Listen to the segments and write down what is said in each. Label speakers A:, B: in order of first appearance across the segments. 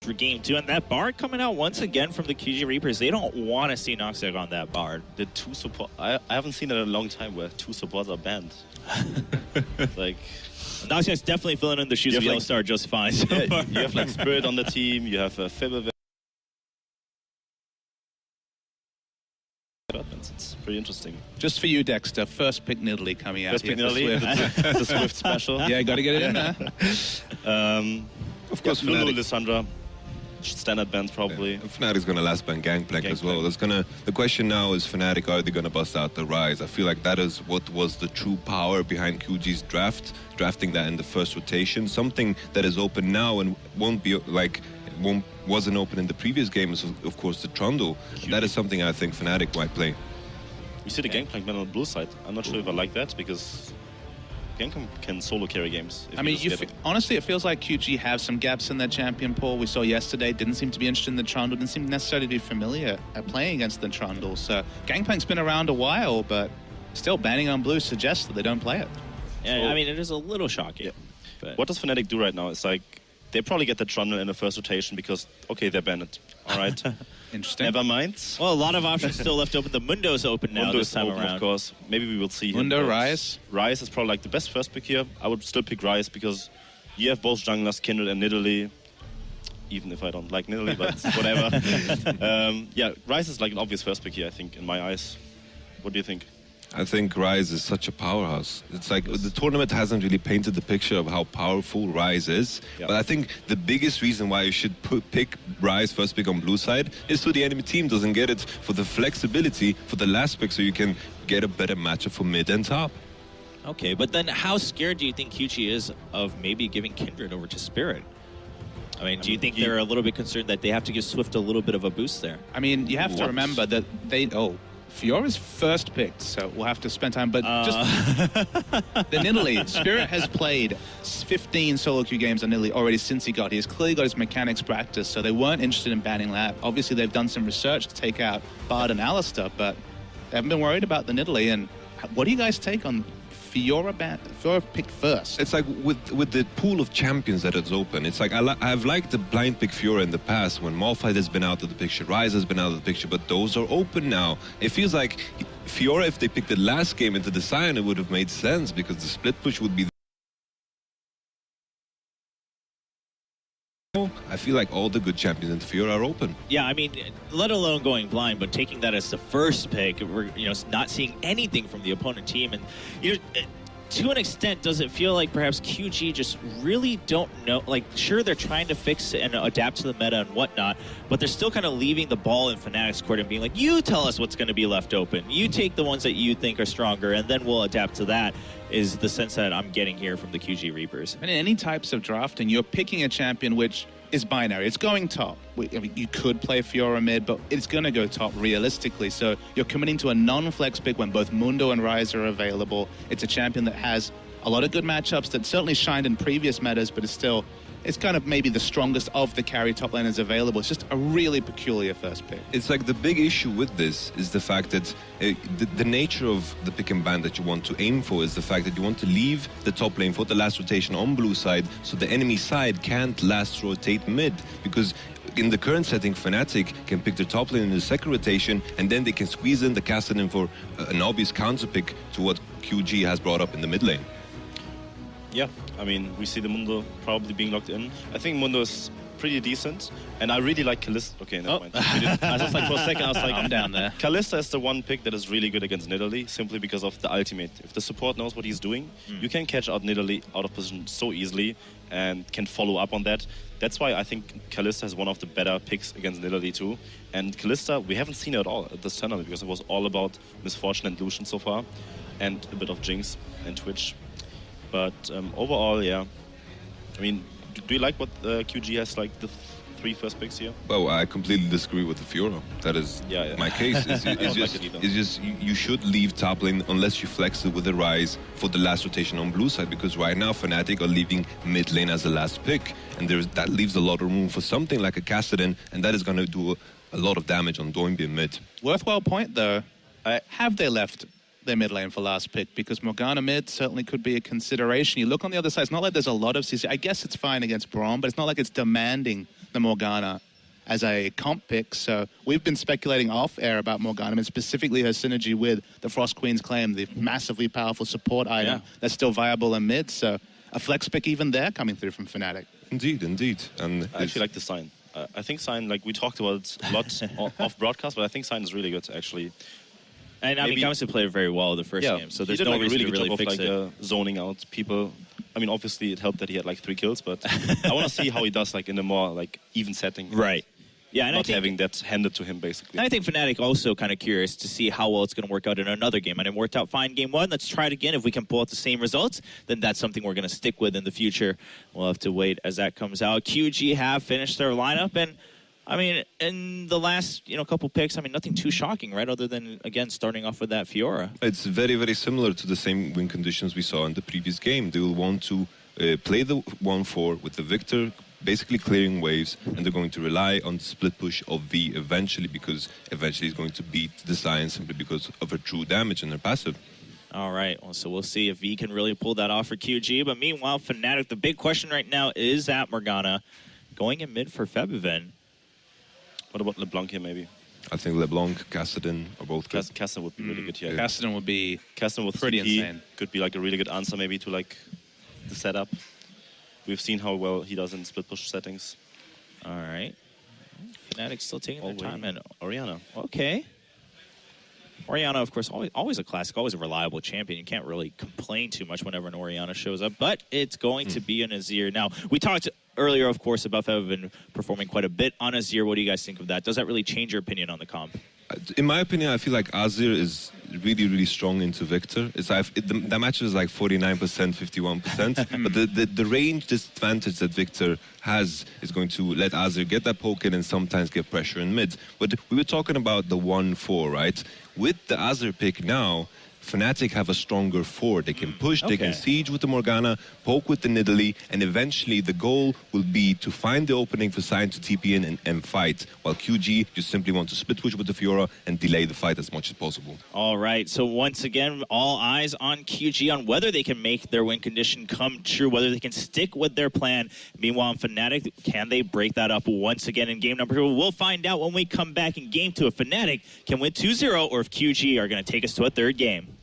A: for game 2. And that bard coming out once again from the QG Reapers. They don't want to see Noxious on that bard.
B: The 2 support. I haven't seen it in a long time where 2 supports are banned. Like.
A: Noxious definitely filling in the shoes of
B: like,
A: Yellowstar just fine. So
B: yeah, you have like Spirit on the team, you have Fibber. It's pretty interesting.
C: Just for you, Dexter, first pick Nidalee coming out.
B: First pick Nidalee, the Swift special.
C: Yeah, got to get it in there.
D: Of course,
B: Lulu, Lissandra, standard bans probably.
D: Yeah. Fnatic's gonna last ban Gangplank as well. That's gonna. The question now is Fnatic, are they gonna bust out the Rise? I feel like that is what was the true power behind QG's drafting that in the first rotation. Something that is open now and won't be like. Wasn't open in the previous games, of course, the Trundle. That is something I think Fnatic might play.
B: You see the Gangplank man on the blue side. I'm not sure if I like that, because Gangplank can solo carry games.
C: I mean, honestly, it feels like QG have some gaps in their champion pool. We saw yesterday, didn't seem to be interested in the Trundle, didn't seem necessarily to be familiar at playing against the Trundle. So Gangplank's been around a while, but still banning on blue suggests that they don't play it.
A: Yeah, so, I mean, it is a little shocking.
B: Yeah.
A: But
B: what does Fnatic do right now? It's like, they probably get the Trundle in the first rotation because, okay, they're banned. All right.
C: Interesting.
B: Never mind.
A: Well, a lot of options still left open. The Mundo's open now
B: Mundo
A: this time
B: open,
A: around.
B: of course. Maybe we will see him.
C: Mundo, Ryze.
B: Ryze is probably like the best first pick here. I would still pick Ryze because you have both junglers, Kindred and Nidalee. Even if I don't like Nidalee, but whatever. Yeah, Ryze is like an obvious first pick here, I think, in my eyes. What do you think?
D: I think Ryze is such a powerhouse. It's like the tournament hasn't really painted the picture of how powerful Ryze is. Yeah. But I think the biggest reason why you should pick Ryze first pick on blue side is so the enemy team doesn't get it, for the flexibility for the last pick, so you can get a better matchup for mid and top.
A: Okay, but then how scared do you think QG is of maybe giving Kindred over to Spirit? I mean, do you think they're a little bit concerned that they have to give Swift a little bit of a boost there?
C: I mean, you have to remember that they... Fiora's first picked, so we'll have to spend time. But just the Nidalee, Spirit has played 15 solo queue games on Nidalee already since he got here. He's clearly got his mechanics practice, so they weren't interested in banning that. Obviously, they've done some research to take out Bard and Alistar, but they haven't been worried about the Nidalee. And what do you guys take on Fiora picked first?
D: It's like with the pool of champions that is open, it's like I've liked the blind pick Fiora in the past when Malphite has been out of the picture, Ryze has been out of the picture, but those are open now. It feels like Fiora, if they picked the last game into the Sion, it would have made sense because the split push would be. I feel like all the good champions in Fiora are open.
A: Yeah, I mean, let alone going blind, but taking that as the first pick, we're not seeing anything from the opponent team, and to an extent, does it feel like perhaps QG just really don't know? Like, sure, they're trying to fix and adapt to the meta and whatnot, but they're still kind of leaving the ball in Fnatic's court and being like, you tell us what's going to be left open. You take the ones that you think are stronger, and then we'll adapt to that, is the sense that I'm getting here from the QG Reapers.
C: And in any types of drafting, you're picking a champion which is binary. It's going top. I mean, you could play Fiora mid, but it's going to go top realistically. So you're committing to a non-flex pick when both Mundo and Ryze are available. It's a champion that has a lot of good matchups that certainly shined in previous metas, but it's kind of maybe the strongest of the carry top laners available. It's just a really peculiar first pick.
D: It's like the big issue with this is the fact that the nature of the pick and ban that you want to aim for is the fact that you want to leave the top lane for the last rotation on blue side, so the enemy side can't last rotate mid, because in the current setting, Fnatic can pick their top lane in the second rotation, and then they can squeeze in the Kassadin for an obvious counter pick to what QG has brought up in the mid lane.
B: Yeah, I mean, we see the Mundo probably being locked in. I think Mundo is pretty decent, and I really like Kalista. Okay, never mind. I was just like, for a second, I was like,
A: I'm down there.
B: Kalista is the one pick that is really good against Nidalee, simply because of the ultimate. If the support knows what he's doing, you can catch out Nidalee out of position so easily and can follow up on that. That's why I think Kalista is one of the better picks against Nidalee too. And Kalista, we haven't seen her at all at this tournament, because it was all about Misfortune and Lucian so far, and a bit of Jinx and Twitch. But overall, yeah. I mean, do you like what QG has, like the 3 first picks here?
D: Well, I completely disagree with the Fiora. That is my case. It's just you should leave top lane unless you flex it with the Ryze for the last rotation on blue side, because right now Fnatic are leaving mid lane as the last pick, and that leaves a lot of room for something like a Kassadin, and that is going to do a lot of damage on Doinby mid.
C: Worthwhile point though. Have they left their mid lane for last pick? Because Morgana mid certainly could be a consideration. You look on the other side, it's not like there's a lot of CC. I guess it's fine against Braum, but it's not like it's demanding the Morgana as a comp pick. So we've been speculating off air about Morgana, and specifically her synergy with the Frost Queen's Claim, the massively powerful support item that's still viable in mid. So a flex pick even there coming through from Fnatic.
D: Indeed, indeed. And
B: I actually like the Sign. I think Sign, like we talked about it a lot off broadcast, but I think Sign is really good, actually.
A: And I mean, Gamsu played very well the first game, so there's no reason to really fix it.
B: Zoning out people. I mean, obviously it helped that he had like 3 kills, but I want to see how he does like in a more like even setting.
A: Right. Yeah, and
B: not having that handed to him, basically.
A: I think Fnatic also kind of curious to see how well it's going to work out in another game. And it worked out fine game 1. Let's try it again. If we can pull out the same results, then that's something we're going to stick with in the future. We'll have to wait as that comes out. QG have finished their lineup, and I mean, in the last couple picks, I mean, nothing too shocking, right? Other than, again, starting off with that Fiora.
D: It's very, very similar to the same win conditions we saw in the previous game. They will want to play the 1-4 with the Victor basically clearing waves, and they're going to rely on the split push of V eventually, because eventually he's going to beat the Science simply because of her true damage and her passive.
A: All right, well, so we'll see if V can really pull that off for QG. But meanwhile, Fnatic, the big question right now is at Morgana, going in mid for Febiven.
B: What about LeBlanc here, maybe?
D: I think LeBlanc, Kassadin are both good.
B: Kassadin would be really good here.
C: Kassadin would be
B: pretty
C: CP insane.
B: Could be like a really good answer maybe to like the setup. We've seen how well he does in split push settings.
A: All right. Fnatic still taking their time. And
B: Orianna.
A: Okay. Orianna, of course, always a classic, always a reliable champion. You can't really complain too much whenever an Orianna shows up, but it's going to be an Azir. Now, we talked earlier, of course, about Febiven performing quite a bit on Azir. What do you guys think of that? Does that really change your opinion on the comp?
D: In my opinion, I feel like Azir is really, really strong into Victor. The match is like 49%, 51%, but the range disadvantage that Victor has is going to let Azir get that poke in and sometimes get pressure in mid. But we were talking about the 1-4, right? With the Azir pick now, Fnatic have a stronger 4. They can push, they can siege with the Morgana, poke with the Nidalee, and eventually the goal will be to find the opening for Sign to TP in and fight, while QG just simply want to split push with the Fiora and delay the fight as much as possible.
A: All right, so once again, all eyes on QG on whether they can make their win condition come true, whether they can stick with their plan. Meanwhile, in Fnatic, can they break that up once again in game number 2? We'll find out when we come back in game 2 if Fnatic can win 2-0 or if QG are going to take us to a third game.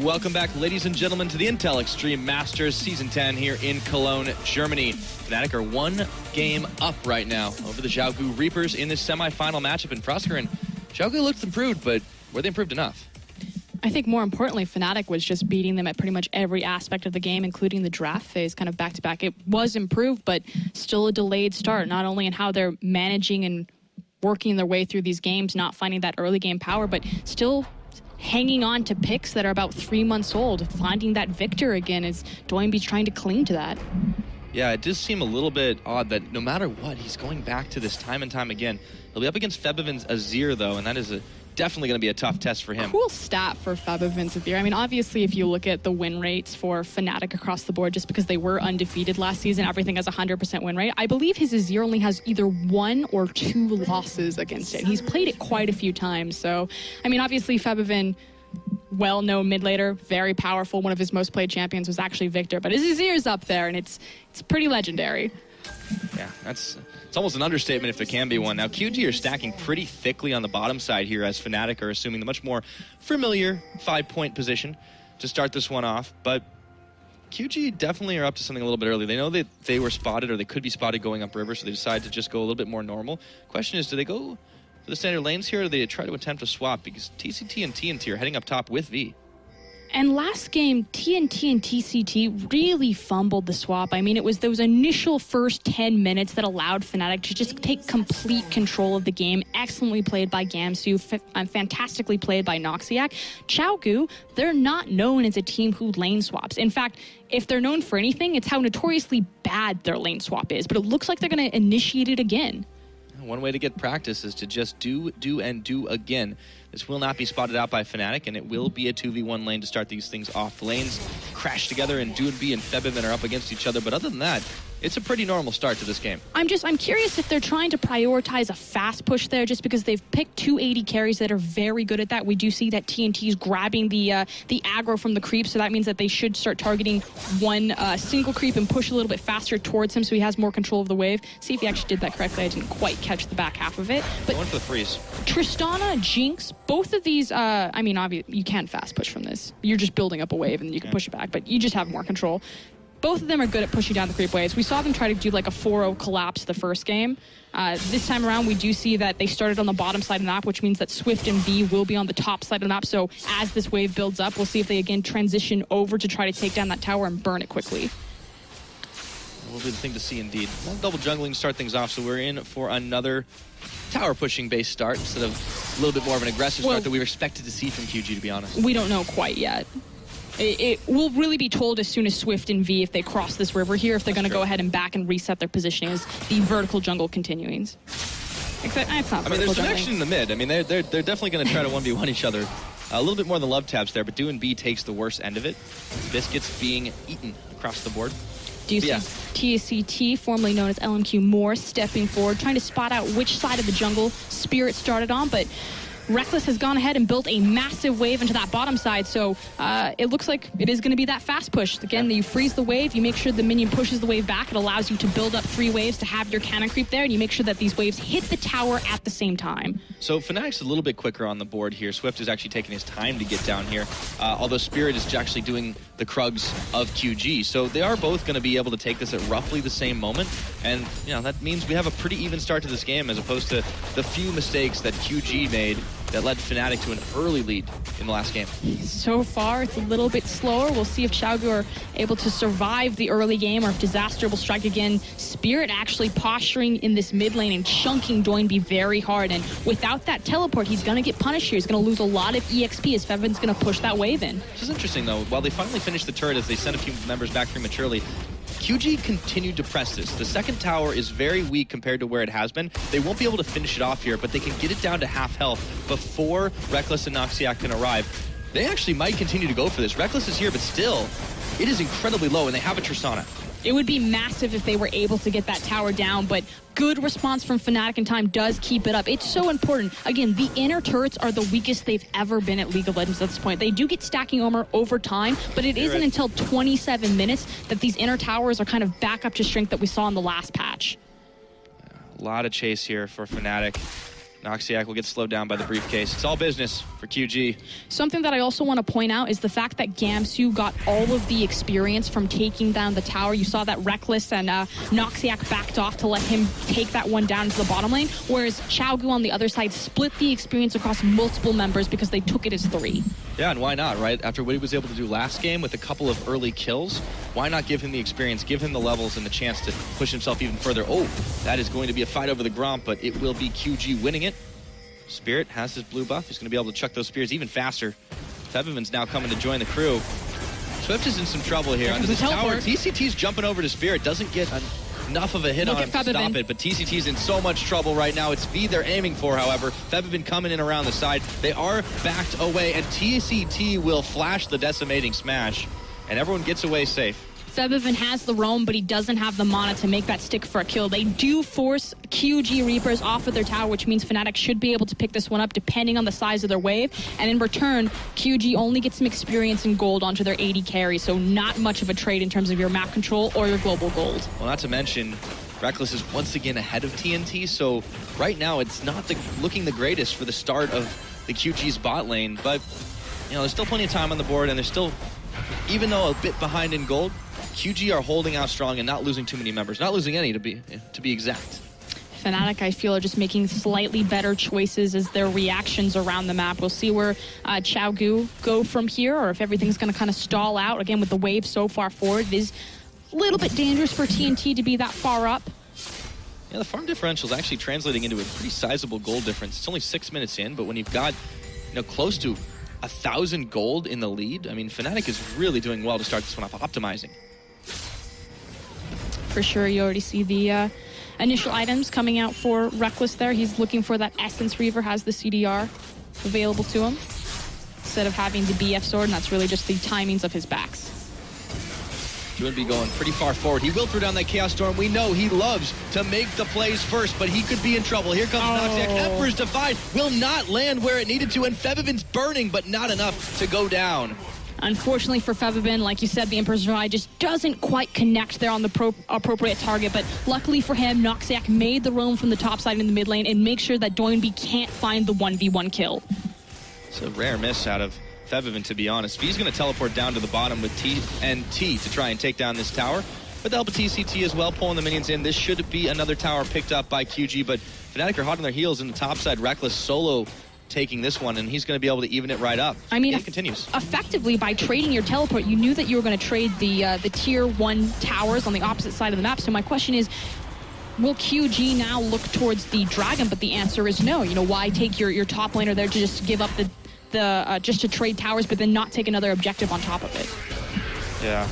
E: Welcome back, ladies and gentlemen, to the Intel Extreme Masters Season 10 here in Cologne, Germany. Fnatic are 1 game up right now over the Jogo Reapers in this semi-final matchup in Frosker, and Jogo looked improved, but were they improved enough?
F: I think more importantly, Fnatic was just beating them at pretty much every aspect of the game, including the draft phase, kind of back-to-back. It was improved, but still a delayed start, not only in how they're managing and working their way through these games, not finding that early game power, but still hanging on to picks that are about 3 months old, finding that victor again as Doinby's trying to cling to that.
E: Yeah, it does seem a little bit odd that no matter what, he's going back to this time and time again. He'll be up against Febiven's Azir, though, and that is definitely going to be a tough test for him.
F: Cool stat for Febiven's Azir. I mean, obviously, if you look at the win rates for Fnatic across the board, just because they were undefeated last season, everything has a 100% win rate. I believe his Azir only has either 1 or 2 losses against it. He's played it quite a few times. So, I mean, obviously, Febiven, well-known mid laner, very powerful. One of his most played champions was actually Victor, but his Azir's up there, and it's pretty legendary.
E: Yeah, it's almost an understatement if there can be one. Now, QG are stacking pretty thickly on the bottom side here as Fnatic are assuming the much more familiar 5-point position to start this one off. But QG definitely are up to something a little bit early. They know that they were spotted, or they could be spotted going upriver, so they decide to just go a little bit more normal. Question is, do they go for the standard lanes here, or do they try to attempt a swap? Because TCT and TNT are heading up top with V.
F: And last game, TNT and TCT really fumbled the swap. I mean, it was those initial first 10 minutes that allowed Fnatic to just take complete control of the game. Excellently played by Gamsu, fantastically played by Noxiac. Xiaogu, they're not known as a team who lane swaps. In fact, if they're known for anything, it's how notoriously bad their lane swap is. But it looks like they're going to initiate it again.
E: One way to get practice is to just do again. This will not be spotted out by Fnatic, and it will be a 2v1 lane to start these things off. The lanes crash together, and Doinby and Febiven are up against each other, but other than that, it's a pretty normal start to this game.
F: I'm curious if they're trying to prioritize a fast push there, just because they've picked 280 carries that are very good at that. We do see that TNT is grabbing the aggro from the creep, so that means that they should start targeting one single creep and push a little bit faster towards him so he has more control of the wave. See if he actually did that correctly. I didn't quite catch the back half of it. But
E: going for the freeze.
F: Tristana, Jinx, both of these, I mean, obviously, you can't fast push from this. You're just building up a wave and you can push it back, but you just have more control. Both of them are good at pushing down the creep waves. We saw them try to do like a 4-0 collapse the first game. This time around, we do see that they started on the bottom side of the map, which means that Swift and V will be on the top side of the map. So as this wave builds up, we'll see if they again transition over to try to take down that tower and burn it quickly.
E: Will be the thing to see indeed. Well, double jungling to start things off, so we're in for another tower pushing base start instead of a little bit more of an aggressive start that we were expected to see from QG, to be honest.
F: We don't know quite yet. It will really be told as soon as Swift and V, if they cross this river here, if they're going to go ahead and back and reset their positioning as the vertical jungle continues. Except, it's not
E: there's
F: jungling.
E: action in the mid. I mean, they're definitely going to try to 1v1 each other. A little bit more than love taps there, but Doinby takes the worst end of it. Biscuits being eaten across the board.
F: Do you see TCT, formerly known as LMQ Moore, stepping forward, trying to spot out which side of the jungle Spirit started on, but Rekkles has gone ahead and built a massive wave into that bottom side, so it looks like it is going to be that fast push. Again, you freeze the wave, you make sure the minion pushes the wave back, it allows you to build up 3 waves to have your cannon creep there, and you make sure that these waves hit the tower at the same time.
E: So Fnatic's a little bit quicker on the board here. Swift is actually taking his time to get down here, although Spirit is actually doing the Krugs of QG. So they are both going to be able to take this at roughly the same moment, and that means we have a pretty even start to this game as opposed to the few mistakes that QG made that led Fnatic to an early lead in the last game.
F: So far, it's a little bit slower. We'll see if Xiaogu are able to survive the early game or if Disaster will strike again. Spirit actually posturing in this mid lane and chunking Doinby very hard. And without that teleport, he's going to get punished here. He's going to lose a lot of EXP as Fevin's going to push that wave in.
E: This is interesting, though. While they finally finished the turret as they sent a few members back prematurely, QG continued to press this. The second tower is very weak compared to where it has been. They won't be able to finish it off here, but they can get it down to half health before Rekkles and Noxiac can arrive. They actually might continue to go for this. Rekkles is here, but still, it is incredibly low, and they have a Tristana.
F: It would be massive if they were able to get that tower down, but good response from Fnatic in time does keep it up. It's so important. Again, the inner turrets are the weakest they've ever been at League of Legends at this point. They do get stacking armor over time, but it isn't until 27 minutes that these inner towers are kind of back up to strength that we saw in the last patch.
E: A lot of chase here for Fnatic. Noxiac will get slowed down by the briefcase. It's all business for QG.
F: Something that I also want to point out is the fact that Gamsu got all of the experience from taking down the tower. You saw that Rekkles and Noxiac backed off to let him take that one down to the bottom lane, whereas Xiaogu on the other side split the experience across multiple members because they took it as 3.
E: Yeah, and why not, right? After what he was able to do last game with a couple of early kills, why not give him the experience, give him the levels and the chance to push himself even further? Oh, that is going to be a fight over the Gromp, but it will be QG winning it. Spirit has his blue buff. He's going to be able to chuck those spears even faster. Febiven's now coming to join the crew. Swift is in some trouble here. Under this tower, TCT's jumping over to Spirit. Doesn't get enough of a hit on him to stop it, but TCT's in so much trouble right now. It's V they're aiming for, however. Febiven coming in around the side. They are backed away, and TCT will flash the decimating smash, and everyone gets away safe.
F: Febiven has the roam, but he doesn't have the mana to make that stick for a kill. They do force QG Reapers off of their tower, which means Fnatic should be able to pick this one up depending on the size of their wave. And in return, QG only gets some experience and gold onto their 80 carry, so not much of a trade in terms of your map control or your global gold.
E: Well, not to mention, Reckless is once again ahead of TNT, so right now it's not looking the greatest for the start of the QG's bot lane. But, you know, there's still plenty of time on the board, and they're still, even though a bit behind in gold, QG are holding out strong and not losing too many members. Not losing any, to be exact.
F: Fnatic, I feel, are just making slightly better choices as their reactions around the map. We'll see where Jogo go from here, or if everything's going to kind of stall out. Again, with the wave so far forward, it is a little bit dangerous for TNT to be that far up.
E: Yeah, the farm differential is actually translating into a pretty sizable gold difference. It's only 6 minutes in, but when you've got, you know, close to 1,000 gold in the lead, I mean, Fnatic is really doing well to start this one off, optimizing.
F: For sure, you already see the initial items coming out for Reckless there. He's looking for that Essence Reaver, has the CDR available to him instead of having the BF sword, and that's really just the timings of his backs.
E: Be going pretty far forward. He will throw down that Chaos Storm. We know he loves to make the plays first, but he could be in trouble. Here comes Noxiac. Emperor's Divide will not land where it needed to, and Febiven's burning, but not enough to go down.
F: Unfortunately for Febiven, like you said, the Emperor's Divide just doesn't quite connect there on the appropriate target, but luckily for him, Noxiac made the roam from the top side in the mid lane and make sure that Doinby can't find the 1v1 kill.
E: It's a rare miss out of Febiven, to be honest. V's going to teleport down to the bottom with TNT to try and take down this tower. With the help of TCT as well, pulling the minions in. This should be another tower picked up by QG, but Fnatic are hot on their heels in the top side. Reckless solo taking this one, and he's going to be able to even it right up.
F: I mean,
E: it continues.
F: Effectively, by trading your teleport, you knew that you were going to trade the tier 1 towers on the opposite side of the map. So my question is, will QG now look towards the dragon? But the answer is no. You know, why take your top laner there to just give up just to trade towers, but then not take another objective on top of it?
E: Yeah.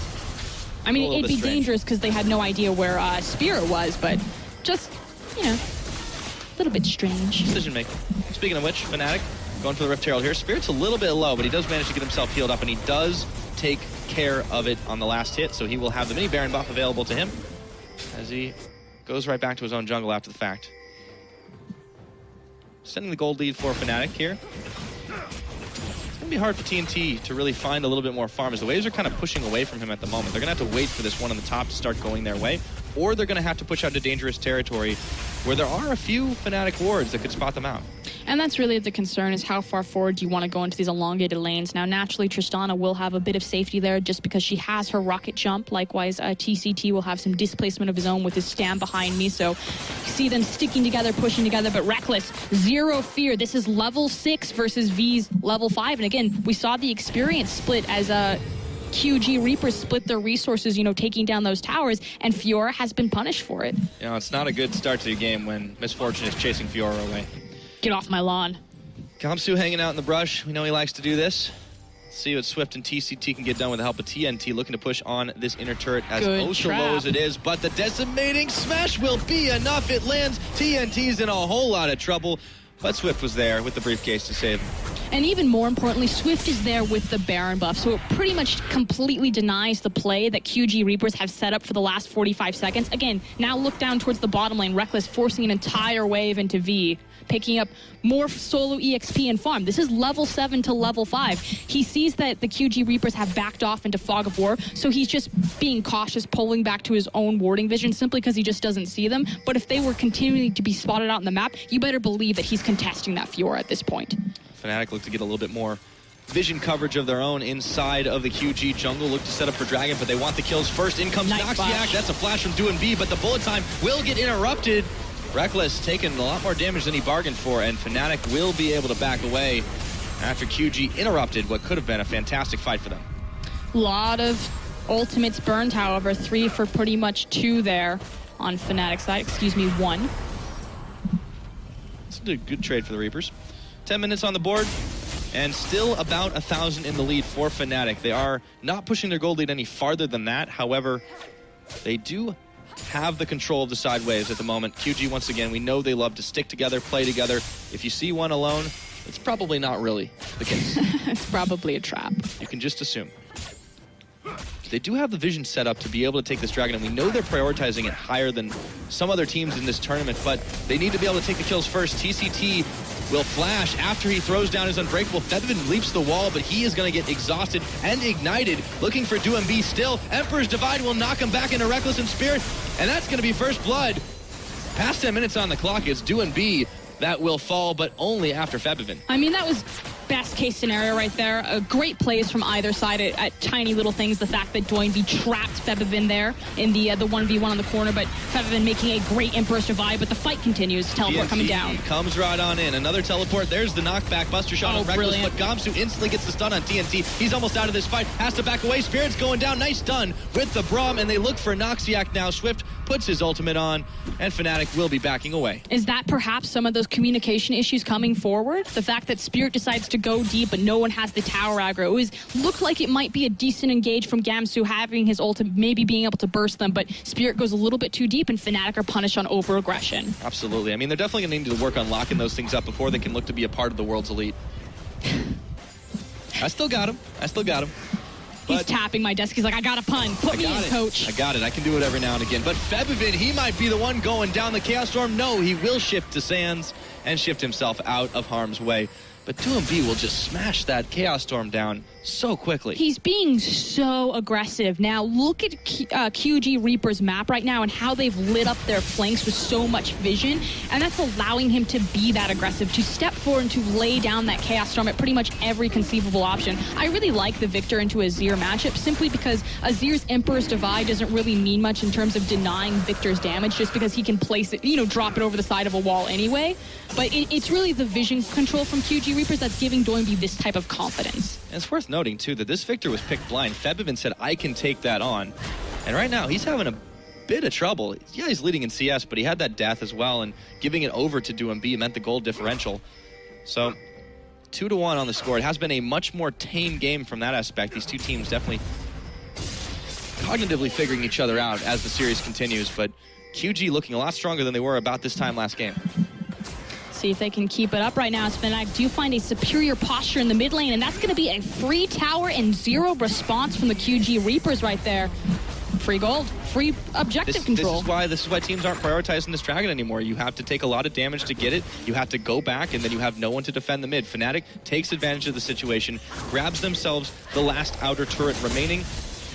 F: I mean, it'd be dangerous because they had no idea where Spirit was, but just, you know, a little bit strange.
E: Decision making. Speaking of which, Fnatic going for the Rift Herald here. Spirit's a little bit low, but he does manage to get himself healed up, and he does take care of it on the last hit, so he will have the mini Baron buff available to him as he goes right back to his own jungle after the fact. Sending the gold lead for Fnatic here. It's going to be hard for TNT to really find a little bit more farm, as the waves are kind of pushing away from him at the moment. They're going to have to wait for this one on the top to start going their way, or they're going to have to push out to dangerous territory where there are a few Fnatic wards that could spot them out.
F: And that's really the concern, is how far forward do you want to go into these elongated lanes. Now, naturally, Tristana will have a bit of safety there just because she has her rocket jump. Likewise, TCT will have some displacement of his own with his stand behind me. So you see them sticking together, pushing together, but Reckless, zero fear. This is level 6 versus V's level 5. And again, we saw the experience split as QG Reapers split their resources, you know, taking down those towers, and Fiora has been punished for it.
E: You know, it's not a good start to the game when Misfortune is chasing Fiora away.
F: Get off my lawn.
E: Kamsu hanging out in the brush. We know he likes to do this. Let's see what Swift and TCT can get done with the help of TNT, looking to push on this inner turret as low as it is, but the decimating smash will be enough. It lands. TNT's in a whole lot of trouble, but Swift was there with the briefcase to save him.
F: And even more importantly, Swift is there with the Baron buff, so it pretty much completely denies the play that QG Reapers have set up for the last 45 seconds. Again, now look down towards the bottom lane, Reckless forcing an entire wave into V, picking up more solo EXP and farm. This is level 7 to level 5. He sees that the QG Reapers have backed off into Fog of War, so he's just being cautious, pulling back to his own warding vision simply because he just doesn't see them. But if they were continuing to be spotted out on the map, you better believe that he's contesting that Fiora at this point.
E: Fnatic look to get a little bit more vision coverage of their own inside of the QG jungle. Look to set up for Dragon, but they want the kills first. In comes Noxiac. That's a flash from DoinB, but the bullet time will get interrupted. Reckless taking a lot more damage than he bargained for, and Fnatic will be able to back away after QG interrupted what could have been a fantastic fight for them.
F: A lot of ultimates burned, however. 3 for pretty much 2 there on Fnatic's side. Excuse me, 1.
E: It's a good trade for the Reapers. 10 minutes on the board, and still about 1,000 in the lead for Fnatic. They are not pushing their gold lead any farther than that. However, they do have the control of the side waves at the moment. QG, once again, we know they love to stick together, play together. If you see one alone, it's probably not really the case.
F: It's probably a trap.
E: You can just assume. They do have the vision set up to be able to take this dragon, and we know they're prioritizing it higher than some other teams in this tournament, but they need to be able to take the kills first. TCT will flash after he throws down his Unbreakable. Featherman leaps the wall, but he is going to get exhausted and ignited, looking for DoMB still. Emperor's Divide will knock him back into Reckless and Spirit, and that's going to be first blood. Past 10 minutes on the clock, it's DoMB that will fall, but only after Featherman.
F: I mean, that was best case scenario right there. Great plays from either side at tiny little things. The fact that DoMB trapped Featherman there in the 1v1 on the corner, but Featherman making a great Emperor's Divide, but the fight continues. Teleport coming down.
E: Comes right on in. Another teleport. There's the knockback. Buster shot on Reckless, but Gamsu instantly gets the stun on TNT. He's almost out of this fight. Has to back away. Spirit's going down. Nice stun with the Braum, and they look for Noxiac now. Swift puts his ultimate on, and Fnatic will be backing away.
F: Is that perhaps some of those communication issues coming forward? The fact that Spirit decides to go deep, but no one has the tower aggro. It looked like it might be a decent engage from Gamsu, having his ultimate, maybe being able to burst them, but Spirit goes a little bit too deep, and Fnatic are punished on over-aggression.
E: Absolutely. I mean, they're definitely going to need to work on locking those things up before they can look to be a part of the world's elite. I still got him.
F: He's tapping my desk. He's like, I got a pun. Put me in, coach.
E: I got it. I can do it every now and again. But Featherman, he might be the one going down the Chaos Storm. No, he will shift to Sands and shift himself out of harm's way. But DoMB will just smash that Chaos Storm down so quickly.
F: He's being so aggressive. Now, look at QG Reaper's map right now and how they've lit up their flanks with so much vision. And that's allowing him to be that aggressive, to step forward and to lay down that Chaos Storm at pretty much every conceivable option. I really like the Victor into Azir matchup simply because Azir's Emperor's Divide doesn't really mean much in terms of denying Victor's damage, just because he can place it, drop it over the side of a wall anyway. But it's really the vision control from QG Reapers that's giving DoMB this type of confidence.
E: And it's worth noting, too, that this Victor was picked blind. Featherman said, I can take that on. And right now, he's having a bit of trouble. Yeah, he's leading in CS, but he had that death as well, and giving it over to DoMB meant the goal differential. So, 2-1 on the score. It has been a much more tame game from that aspect. These two teams definitely cognitively figuring each other out as the series continues, but QG looking a lot stronger than they were about this time last game.
F: See if they can keep it up right now. As Fnatic do find a superior posture in the mid lane, and that's going to be a free tower and zero response from the QG Reapers right there. Free gold, free objective control.
E: This is why teams aren't prioritizing this dragon anymore. You have to take a lot of damage to get it. You have to go back, and then you have no one to defend the mid. Fnatic takes advantage of the situation, grabs themselves the last outer turret remaining,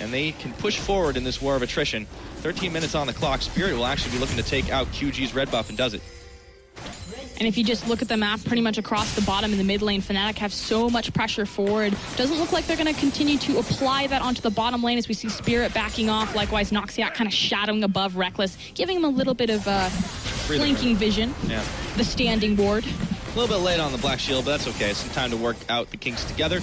E: and they can push forward in this war of attrition. 13 minutes on the clock. Spirit will actually be looking to take out QG's red buff and does it.
F: And if you just look at the map pretty much across the bottom in the mid lane, Fnatic have so much pressure forward. Doesn't look like they're going to continue to apply that onto the bottom lane as we see Spirit backing off. Likewise, Noxiac kind of shadowing above Reckless, giving him a little bit of flanking vision.
E: Yeah.
F: The standing ward.
E: A little bit late on the Black Shield, but that's okay. Some time to work out the kinks together.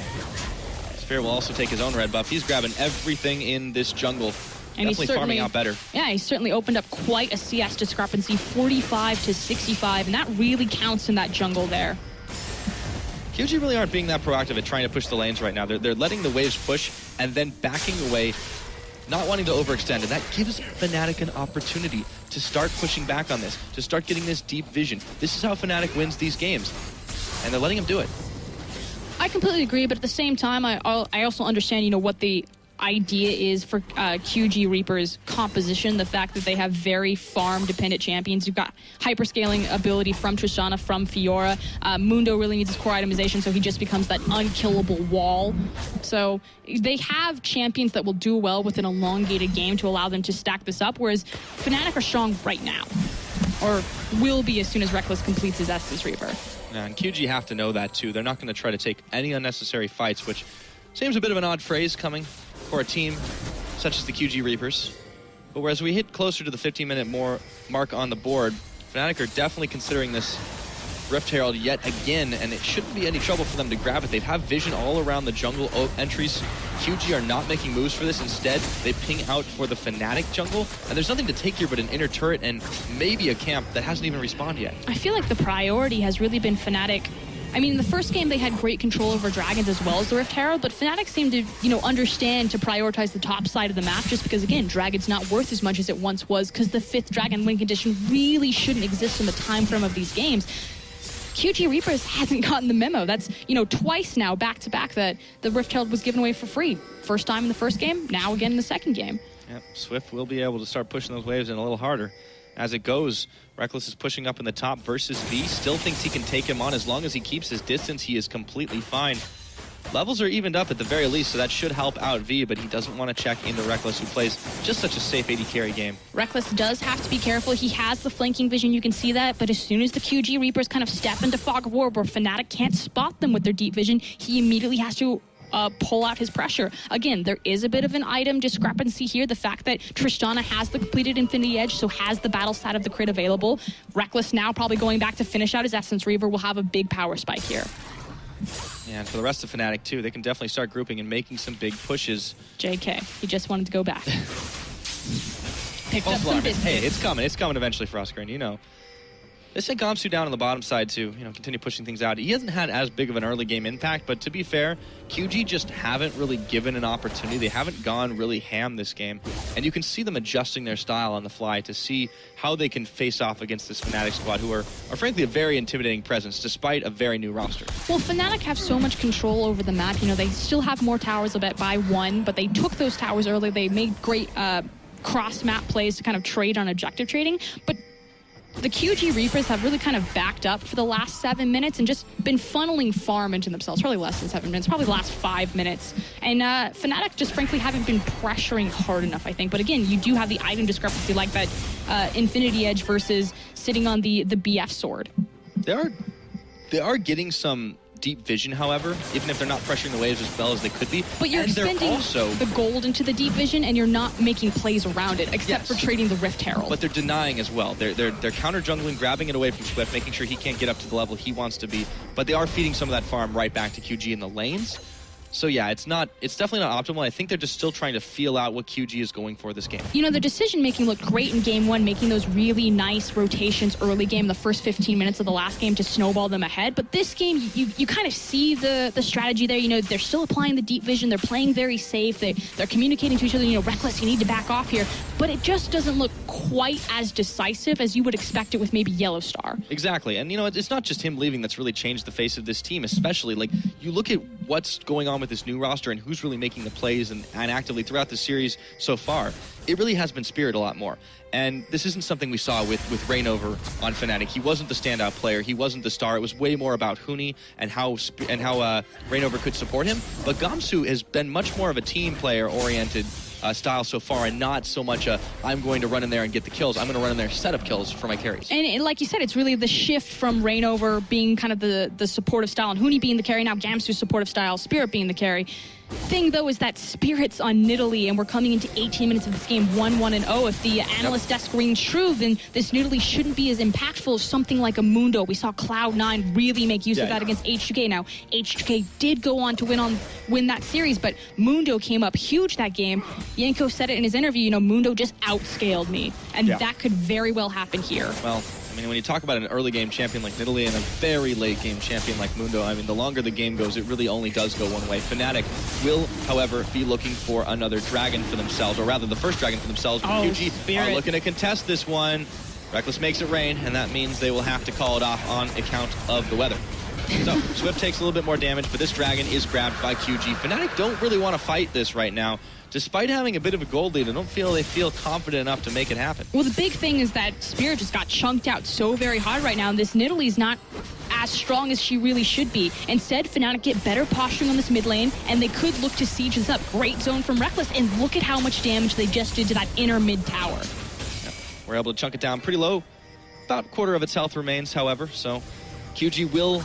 E: Spirit will also take his own red buff. He's grabbing everything in this jungle. And definitely farming out better.
F: Yeah, he certainly opened up quite a CS discrepancy, 45 to 65, and that really counts in that jungle there.
E: QG really aren't being that proactive at trying to push the lanes right now. They're letting the waves push and then backing away, not wanting to overextend, and that gives Fnatic an opportunity to start pushing back on this, to start getting this deep vision. This is how Fnatic wins these games, and they're letting him do it.
F: I completely agree, but at the same time, I also understand, what the idea is for QG Reaper's composition, the fact that they have very farm-dependent champions. You've got hyperscaling ability from Tristana, from Fiora. Mundo really needs his core itemization, so he just becomes that unkillable wall. So they have champions that will do well with an elongated game to allow them to stack this up, whereas Fnatic are strong right now, or will be as soon as Reckless completes his Essence Reaper.
E: Yeah, and QG have to know that, too. They're not going to try to take any unnecessary fights, which seems a bit of an odd phrase coming for a team such as the QG Reapers. But whereas we hit closer to the 15-minute mark on the board, Fnatic are definitely considering this Rift Herald yet again, and it shouldn't be any trouble for them to grab it. They have vision all around the jungle entries. QG are not making moves for this. Instead, they ping out for the Fnatic jungle, and there's nothing to take here but an inner turret and maybe a camp that hasn't even respawned yet.
F: I feel like the priority has really been Fnatic I mean, in the first game, they had great control over Dragons as well as the Rift Herald, but Fnatic seemed to, understand to prioritize the top side of the map just because, again, Dragon's not worth as much as it once was because the 5th Dragon win condition really shouldn't exist in the time frame of these games. QG Reapers hasn't gotten the memo. That's, twice now, back-to-back, that the Rift Herald was given away for free. First time in the first game, now again in the second game.
E: Yep, Swift will be able to start pushing those waves in a little harder. As it goes, Reckless is pushing up in the top versus V. Still thinks he can take him on. As long as he keeps his distance, he is completely fine. Levels are evened up at the very least, so that should help out V, but he doesn't want to check into Reckless, who plays just such a safe AD carry game.
F: Reckless does have to be careful. He has the flanking vision, you can see that, but as soon as the QG Reapers kind of step into Fog of War where Fnatic can't spot them with their deep vision, he immediately has to pull out his pressure. Again, there is a bit of an item discrepancy here. The fact that Tristana has the completed Infinity Edge, so has the battle stat of the crit available. Reckless now probably going back to finish out his Essence Reaver will have a big power spike here.
E: Yeah, and for the rest of Fnatic, too, they can definitely start grouping and making some big pushes.
F: JK, he just wanted to go back. Picked up some biscuits.
E: Hey, it's coming. It's coming eventually for Oscar, and They sent Gamsu down on the bottom side to, continue pushing things out. He hasn't had as big of an early game impact, but to be fair, QG just haven't really given an opportunity. They haven't gone really ham this game, and you can see them adjusting their style on the fly to see how they can face off against this Fnatic squad, who are frankly a very intimidating presence, despite a very new roster.
F: Well, Fnatic have so much control over the map. They still have more towers by 1, but they took those towers early. They made great cross-map plays to kind of trade on objective trading, but the QG Reapers have really kind of backed up for the last 7 minutes and just been funneling farm into themselves. Probably less than 7 minutes, probably the last 5 minutes. And Fnatic just frankly haven't been pressuring hard enough, I think. But again, you do have the item discrepancy like that Infinity Edge versus sitting on the BF sword.
E: They are getting some deep vision, however, even if they're not pressuring the waves as well as they could be.
F: But you're extending the gold into the deep vision, and you're not making plays around it, except for trading the Rift Herald.
E: But they're denying as well. They're counter jungling, grabbing it away from Swift, making sure he can't get up to the level he wants to be. But they are feeding some of that farm right back to QG in the lanes. So yeah, it's definitely not optimal. I think they're just still trying to feel out what QG is going for this game.
F: The decision-making looked great in Game 1, making those really nice rotations early game, the first 15 minutes of the last game to snowball them ahead. But this game, you kind of see the strategy there. They're still applying the deep vision. They're playing very safe. They're communicating to each other, Reckless, you need to back off here. But it just doesn't look quite as decisive as you would expect it with maybe Yellow Star.
E: Exactly. And, it's not just him leaving that's really changed the face of this team, especially. You look at what's going on with this new roster and who's really making the plays and actively throughout the series so far. It really has been Spirit a lot more. And this isn't something we saw with Reignover on Fnatic. He wasn't the standout player. He wasn't the star. It was way more about Huni and how Reignover could support him. But Gamsu has been much more of a team player-oriented style so far, and not so much I'm going to run in there and get the kills. I'm going to run in there and set up kills for my carries.
F: And like you said, it's really the shift from Reignover being kind of the supportive style and Huni being the carry, now Gamsu's supportive style, Spirit being the carry. Thing, though, is that Spirit's on Nidalee, and we're coming into 18 minutes of this game 1-1-0. If the analyst desk rings true, then this Nidalee shouldn't be as impactful as something like a Mundo. We saw Cloud9 really make use of that against H2K. Now, H2K did go on to win that series, but Mundo came up huge that game. Yanko said it in his interview, Mundo just outscaled me, and that could very well happen here.
E: Well, when you talk about an early game champion like Nidalee and a very late game champion like Mundo, the longer the game goes, it really only does go one way. Fnatic will, however, be looking for another dragon for themselves, or rather the first dragon for themselves. QG are looking to contest this one. Reckless makes it rain, and that means they will have to call it off on account of the weather. So, Swift takes a little bit more damage, but this dragon is grabbed by QG. Fnatic don't really want to fight this right now. Despite having a bit of a gold lead, I don't feel they feel confident enough to make it happen.
F: Well, the big thing is that Spirit just got chunked out so very hard right now, and this Nidalee's not as strong as she really should be. Instead, Fnatic get better posturing on this mid lane, and they could look to siege this up. Great zone from Reckless, and look at how much damage they just did to that inner mid tower.
E: Yep. We're able to chunk it down pretty low. About a quarter of its health remains, however, so QG will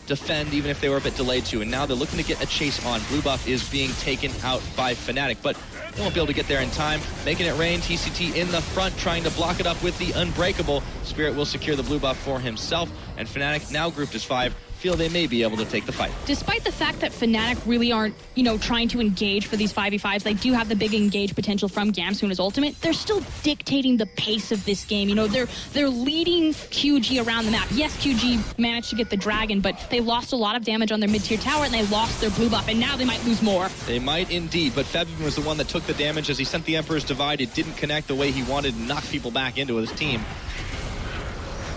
E: defend even if they were a bit delayed too, and now they're looking to get a chase on. Blue buff is being taken out by Fnatic, but they won't be able to get there in time. Making it rain, TCT in the front, trying to block it up with the Unbreakable. Spirit will secure the blue buff for himself, and Fnatic now grouped as 5, feel they may be able to take the fight.
F: Despite the fact that Fnatic really aren't, trying to engage for these 5v5s, they do have the big engage potential from Gamsu and his ultimate. They're still dictating the pace of this game. They're leading QG around the map. Yes, QG managed to get the dragon, but they lost a lot of damage on their mid-tier tower, and they lost their blue buff, and now they might lose more.
E: They might indeed, but Febvin was the one that took the damage as he sent the Emperor's Divide. It didn't connect the way he wanted and knock people back into his team.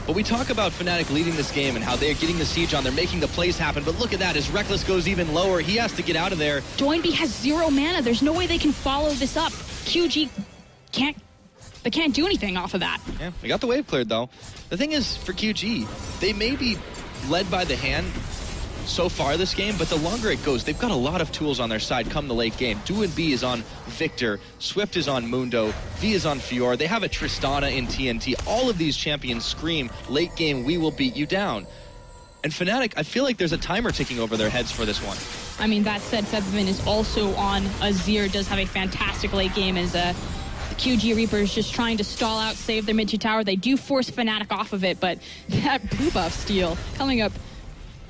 E: But we talk about Fnatic leading this game and how they're getting the siege on, they're making the plays happen, but look at that, as Reckless goes even lower, he has to get out of there.
F: Doinby has 0 mana, there's no way they can follow this up. QG can't do anything off of that.
E: Yeah, they got the wave cleared though. The thing is, for QG, they may be led by the hand so far this game, but the longer it goes, they've got a lot of tools on their side come the late game. DoinB is on Victor, Swift is on Mundo, V is on Fiora, they have a Tristana in TNT. All of these champions scream, late game, we will beat you down. And Fnatic, I feel like there's a timer ticking over their heads for this one.
F: I mean, that said, Febvin is also on Azir, does have a fantastic late game as the QG Reapers just trying to stall out, save their mid-tier tower. They do force Fnatic off of it, but that blue buff steal coming up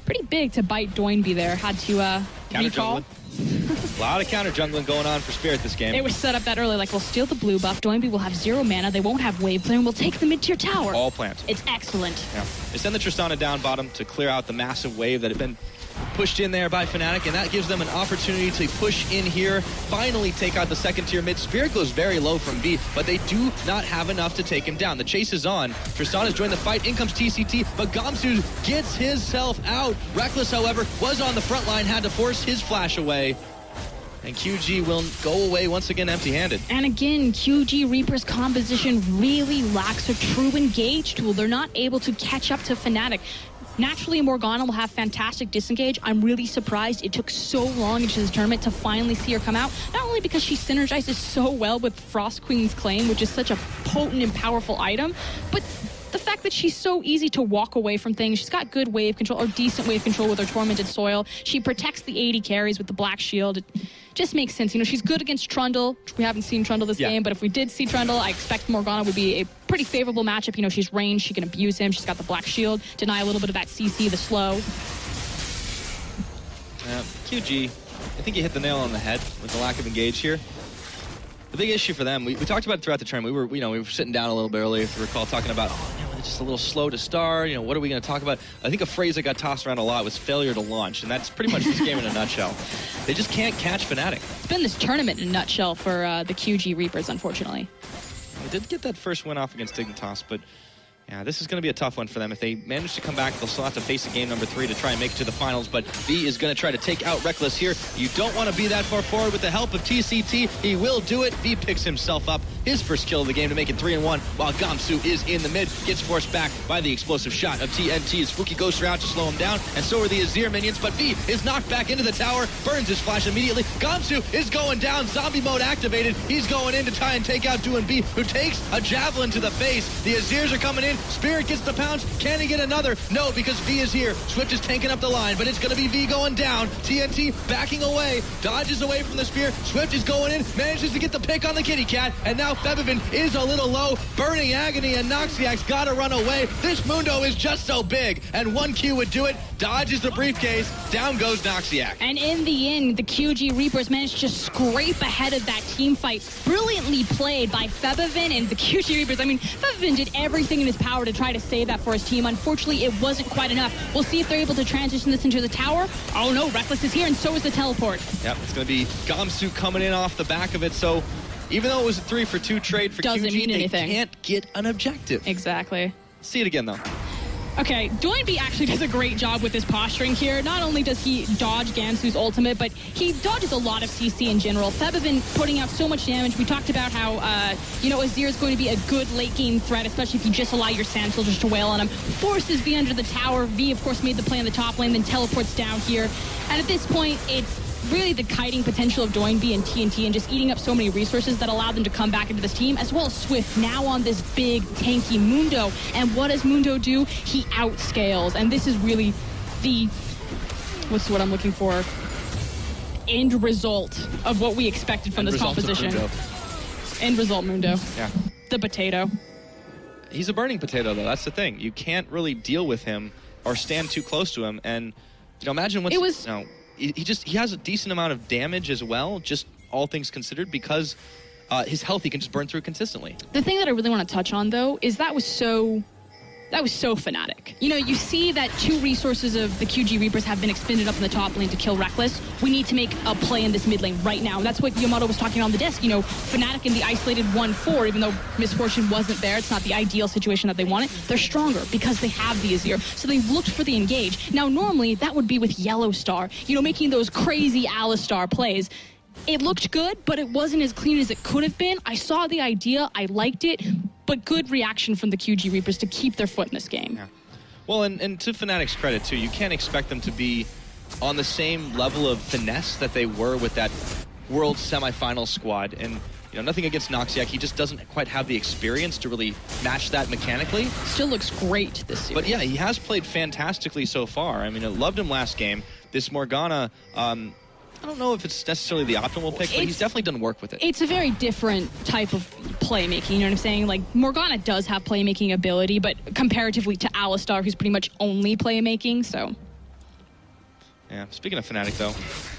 F: pretty big to bite Doinby there. Had to recall.
E: A lot of counter jungling going on for Spirit this game.
F: It was set up that early, like, we'll steal the blue buff. Doinby will have 0 mana. They won't have wave clear, and we'll take the mid-tier tower.
E: All plant.
F: It's excellent.
E: Yeah. They send the Tristana down bottom to clear out the massive wave that had been pushed in there by Fnatic, and that gives them an opportunity to push in here, finally take out the second tier mid. Spirit goes very low from V, but they do not have enough to take him down. The chase is on. Tristana's joined the fight. In comes TCT, but Gamsu gets himself out. Reckless, however, was on the front line, had to force his flash away. And QG will go away once again empty-handed.
F: And again, QG Reaper's composition really lacks a true engage tool. They're not able to catch up to Fnatic. Naturally, Morgana will have fantastic disengage. I'm really surprised it took so long into this tournament to finally see her come out. Not only because she synergizes so well with Frost Queen's Claim, which is such a potent and powerful item, but the fact that she's so easy to walk away from things. She's got good wave control, or decent wave control with her Tormented Soil. She protects the AD carries with the Black Shield. It just makes sense. She's good against Trundle. We haven't seen Trundle this game, but if we did see Trundle, I expect Morgana would be a pretty favorable matchup. She's ranged, she can abuse him. She's got the Black Shield, deny a little bit of that CC, the slow.
E: QG, I think you hit the nail on the head with the lack of engage here. The big issue for them, we talked about it throughout the tournament. We were sitting down a little bit earlier, if you recall, talking about, they're just a little slow to start. What are we going to talk about? I think a phrase that got tossed around a lot was failure to launch, and that's pretty much this game in a nutshell. They just can't catch Fnatic.
F: It's been this tournament in a nutshell for the QG Reapers, unfortunately.
E: They did get that first win off against Dignitas, but yeah, this is going to be a tough one for them. If they manage to come back, they'll still have to face a game number 3 to try and make it to the finals, but V is going to try to take out Reckless here. You don't want to be that far forward with the help of TCT. He will do it. V picks himself up, his first kill of the game to make it 3-1, while Gamsu is in the mid, gets forced back by the explosive shot of TNT. Spooky Ghost are out to slow him down, and so are the Azir minions, but V is knocked back into the tower, burns his flash immediately. Gamsu is going down, zombie mode activated. He's going in to try and take out DoinB, who takes a javelin to the face. The Azirs are coming in. Spirit gets the pounce. Can he get another? No, because V is here. Swift is tanking up the line, but it's going to be V going down. TNT backing away, dodges away from the spear. Swift is going in, manages to get the pick on the kitty cat, and now Febvin is a little low. Burning Agony, and Noxiac's got to run away. This Mundo is just so big, and 1Q would do it. Dodges the briefcase. Down goes Noxiac.
F: And in the end, the QG Reapers managed to scrape ahead of that team fight. Brilliantly played by Febvin and the QG Reapers. I mean, Febvin did everything in his power to try to save that for his team. Unfortunately, it wasn't quite enough. We'll see if they're able to transition this into the tower. Oh no, Reckless is here, and so is the teleport.
E: Yep, it's going to be Gamsu coming in off the back of it, so even though it was a 3-for-2 trade for
F: Doesn't
E: QG,
F: mean
E: they
F: anything.
E: can't get an objective.
F: Exactly.
E: See it again, though.
F: Okay, Doinby actually does a great job with his posturing here. Not only does he dodge Gamsu's ultimate, but he dodges a lot of CC in general. Febvin putting out so much damage. We talked about how, Azir is going to be a good late-game threat, especially if you just allow your Sand Soldiers to wail on him. Forces V under the tower. V, of course, made the play on the top lane, then teleports down here. And at this point, it's really the kiting potential of Doinby and TNT and just eating up so many resources that allow them to come back into this team, as well as Swift now on this big tanky Mundo. And what does Mundo do? He outscales, and this is really the, what's what I'm looking for, end result of what we expected from this composition. End result, Mundo.
E: Yeah.
F: The potato.
E: He's a burning potato, though. That's the thing. You can't really deal with him or stand too close to him. And imagine what's he has a decent amount of damage as well, just all things considered, because his health he can just burn through consistently.
F: The thing that I really want to touch on, though, is that was so Fnatic. You see that 2 resources of the QG Reapers have been expended up in the top lane to kill Reckless. We need to make a play in this mid lane right now. And that's what Yamato was talking on the disc. Fnatic in the isolated 1-4, even though Misfortune wasn't there, it's not the ideal situation that they wanted. They're stronger because they have the Azir. So they looked for the engage. Now, normally, that would be with Yellow Star, making those crazy Alistar plays. It looked good, but it wasn't as clean as it could have been. I saw the idea. I liked it. But good reaction from the QG Reapers to keep their foot in this game.
E: Yeah. Well, and to Fnatic's credit, too, you can't expect them to be on the same level of finesse that they were with that World semifinal squad. And, nothing against Noxiac. He just doesn't quite have the experience to really match that mechanically.
F: Still looks great this series.
E: But, yeah, he has played fantastically so far. I mean, I loved him last game. This Morgana... I don't know if it's necessarily the optimal pick, but he's definitely done work with it.
F: It's a very different type of playmaking, you know what I'm saying? Like, Morgana does have playmaking ability, but comparatively to Alistar, who's pretty much only playmaking, so...
E: Yeah, speaking of Fnatic, though,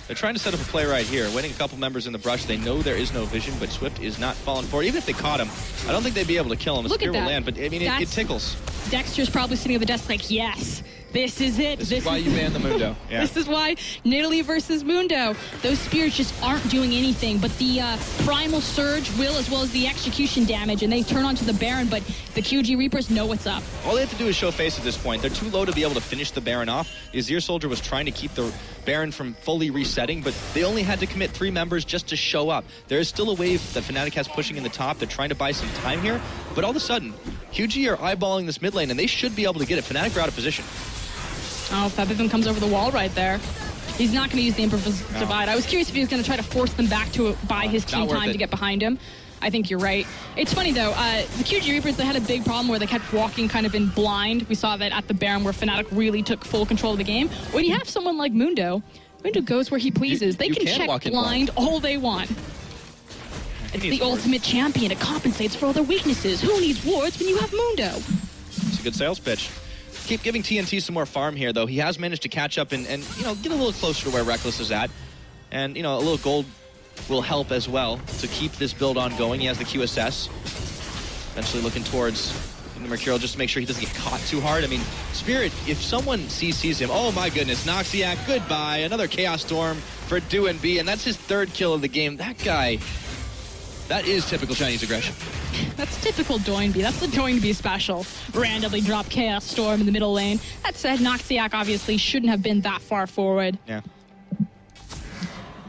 E: they're trying to set up a play right here, waiting a couple members in the brush. They know there is no vision, but Swift is not falling for it. Even if they caught him, I don't think they'd be able to kill him.
F: Look at that.
E: Will land, but, I mean, it tickles.
F: Dexter's probably sitting at the desk like, yes. This is it.
E: This is why you banned the Mundo. Yeah.
F: This is why Nidalee versus Mundo. Those spears just aren't doing anything. But the Primal Surge will, as well as the execution damage, and they turn onto the Baron, but the QG Reapers know what's up.
E: All they have to do is show face at this point. They're too low to be able to finish the Baron off. The Azir Soldier was trying to keep the Baron from fully resetting, but they only had to commit 3 members just to show up. There is still a wave that Fnatic has pushing in the top. They're trying to buy some time here, but all of a sudden, QG are eyeballing this mid lane, and they should be able to get it. Fnatic are out of position.
F: Oh, Febivim comes over the wall right there. He's not going to use the Emperor's Divide. I was curious if he was going to try to force them back to buy his team time to get behind him. I think you're right. It's funny, though. The QG Reapers, they had a big problem where they kept walking kind of in blind. We saw that at the Baron where Fnatic really took full control of the game. When you have someone like Mundo goes where he pleases. They can check blind all they want. It's the ultimate champion. It compensates for all their weaknesses. Who needs wards when you have Mundo?
E: It's a good sales pitch. Keep giving TNT some more farm here, though. He has managed to catch up and get a little closer to where Reckless is at. And, a little gold will help as well to keep this build on going. He has the QSS. Eventually looking towards the Mercurial just to make sure he doesn't get caught too hard. I mean, Spirit, if someone CCs him, oh my goodness, Noxiac, goodbye. Another Chaos Storm for DoNB, and that's his 3rd kill of the game. That guy, that is typical Chinese aggression.
F: That's typical DoNB. That's the DoNB special. Randomly drop Chaos Storm in the middle lane. That said, Noxiac obviously shouldn't have been that far forward.
E: Yeah.